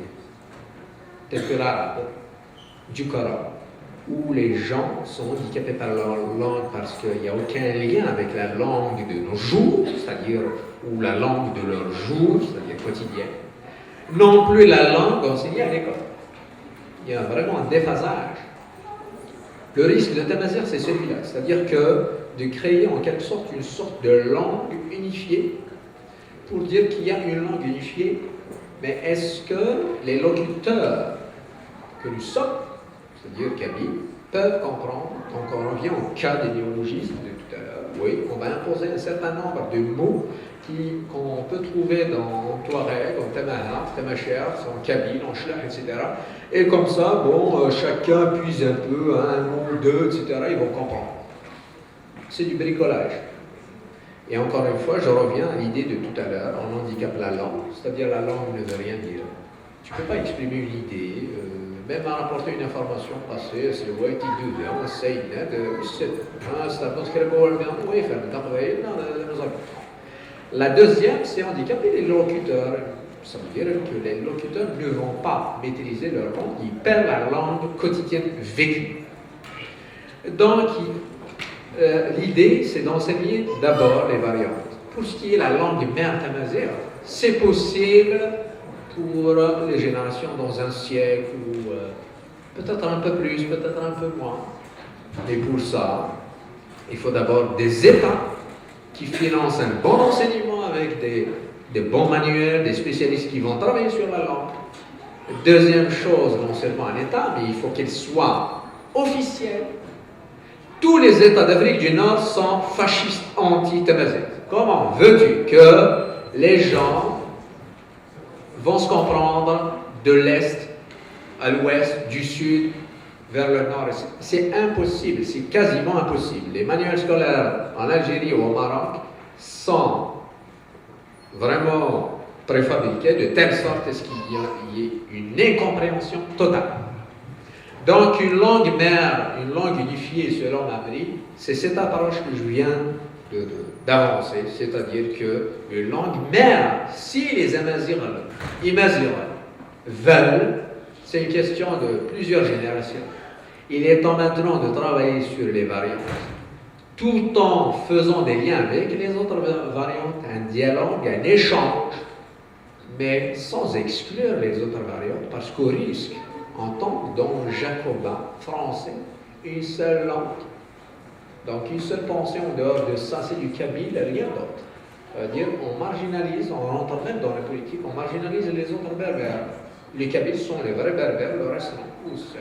telle que l'arabe, du Coran, où les gens sont handicapés par leur langue parce qu'il n'y a aucun lien avec la langue de nos jours, c'est-à-dire, ou la langue de leur jour, c'est-à-dire quotidienne, non plus la langue enseignée à l'école. Il y a vraiment un déphasage. Le risque de Tamazight, c'est celui-là, c'est-à-dire que de créer en quelque sorte une sorte de langue unifiée pour dire qu'il y a une langue unifiée, mais est-ce que les locuteurs que nous sommes, c'est-à-dire Kabyle, peuvent comprendre, donc on revient au cas des néologismes de tout à l'heure, oui, on va imposer un certain nombre de mots qu'on peut trouver dans Touareg, en Tamaha, Tamacher, en Kabyle, en Shlach, etc. Et comme ça, bon, chacun puise un peu, un mot, deux, etc., ils vont comprendre. C'est du bricolage. Et encore une fois, je reviens à l'idée de tout à l'heure, on handicape la langue, c'est-à-dire la langue ne veut rien dire. Tu ne peux pas exprimer une idée, même à rapporter une information passée, c'est le white du on essaye de la deuxième, c'est handicaper les locuteurs. Ça veut dire que les locuteurs ne vont pas maîtriser leur langue, ils perdent la langue quotidienne vécue. Donc, l'idée, c'est d'enseigner d'abord les variantes. Pour ce qui est la langue mère tamazight, c'est possible pour les générations dans un siècle ou peut-être un peu plus, peut-être un peu moins. Mais pour ça, il faut d'abord des États qui financent un bon enseignement avec des bons manuels, des spécialistes qui vont travailler sur la langue. Deuxième chose, non seulement un État, mais il faut qu'il soit officiel. Tous les États d'Afrique du Nord sont fascistes anti-tamazight. Comment veux-tu que les gens vont se comprendre de l'Est à l'Ouest, du Sud vers le Nord? C'est impossible, c'est quasiment impossible. Les manuels scolaires en Algérie ou au Maroc sont vraiment préfabriqués de telle sorte à ce qu'il y ait une incompréhension totale. Donc une langue mère, une langue unifiée selon Mamri, c'est cette approche que je viens d'avancer, c'est-à-dire qu'une langue mère, si les Amazighs veulent, c'est une question de plusieurs générations. Il est temps maintenant de travailler sur les variantes, tout en faisant des liens avec les autres variantes, un dialogue, un échange, mais sans exclure les autres variantes, parce qu'au risque, en tant que don jacobin français, une seule langue. Donc une seule pensée en dehors de ça, c'est du kabyle, rien d'autre. C'est-à-dire on marginalise, on rentre même dans la politique, on marginalise les autres berbères. Les kabyles sont les vrais berbères, le reste on pousse.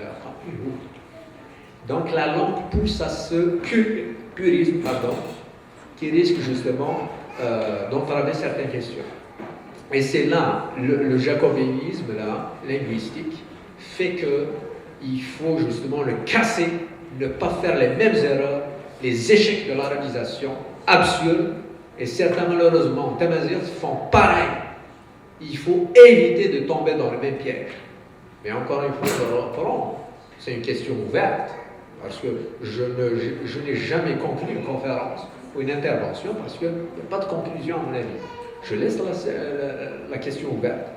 Donc la langue pousse à ce purisme, qui risque justement d'entraver certaines questions. Et c'est là, le jacobinisme linguistique, fait qu'il faut justement le casser, ne pas faire les mêmes erreurs, les échecs de l'arabisation absurdes, et certains malheureusement, tamazighs font pareil. Il faut éviter de tomber dans le même piège. Mais encore une fois, je reprends, c'est une question ouverte, parce que je n'ai jamais conclu une conférence ou une intervention, parce qu'il n'y a pas de conclusion à mon avis. Je laisse la question ouverte.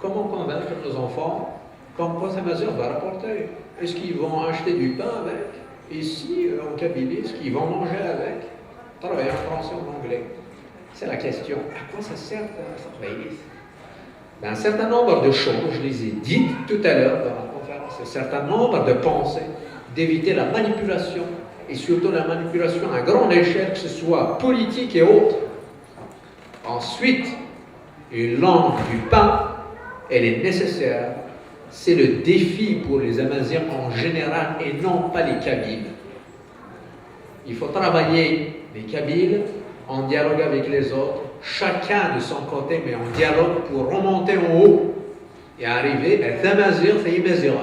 Comment convaincre nos enfants? Comme quoi ces mesures va rapporter? Est-ce qu'ils vont acheter du pain avec? Ici, en Kabylie, est-ce qu'ils vont manger avec? Travailler en français ou en anglais? C'est la question. À quoi ça sert un certain nombre de choses, je les ai dites tout à l'heure dans la conférence, un certain nombre de pensées, d'éviter la manipulation, et surtout la manipulation à grande échelle, que ce soit politique et autre. Ensuite, une langue du pain, elle est nécessaire. C'est le défi pour les Amazighs en général et non pas les Kabyles. Il faut travailler les Kabyles en dialogue avec les autres, chacun de son côté, mais en dialogue pour remonter en haut et arriver à Tamazighs et Amazighs.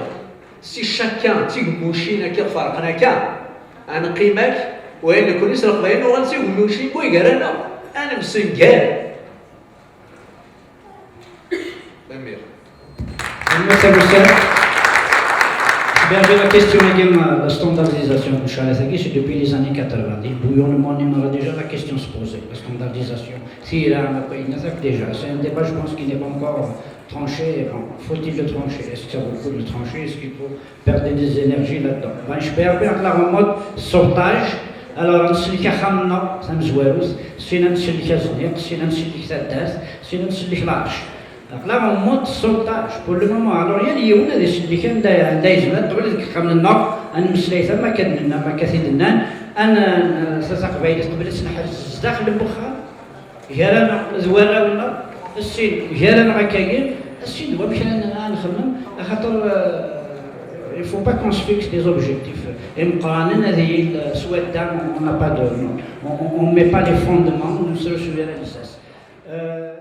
Si chacun tigmouchina qui farqna كان أنا قيمك وين كل يسرق بين وغنسي وموشي بوي قالنا أنا مسنجال. Merci la question est la standardisation du Chalasaki, c'est depuis les années 90. Bouillonnement, on aura déjà la question se poser, la standardisation. Si il y a un pays, déjà, c'est un débat, je pense, qui n'est pas encore tranché. Faut-il le trancher? Est-ce que ça vaut le coup de le trancher? Est-ce qu'il faut perdre des énergies là-dedans? Je perds la remote sortage. Alors, نسلك خمنا سامزواروس، سينا نسلك زنيق، سينا نسلك تداس، سينا نسلك العرش. Alors là, on monte sautage pour le moment. Alors, il y a اللي كان دايزنا قبل كنا النار أنا مسليثة ما كان ما كثيرنا أنا ساسق بعيد قبل سنحس داخل المخا جارانا زوارة ولا السين جارانا غكاين السين دوا باش أنا نخمم خاطر il faut pas qu'on se fixe des objectifs. Et soit on n'a pas de, on met pas les fondements, on ne se le souvient à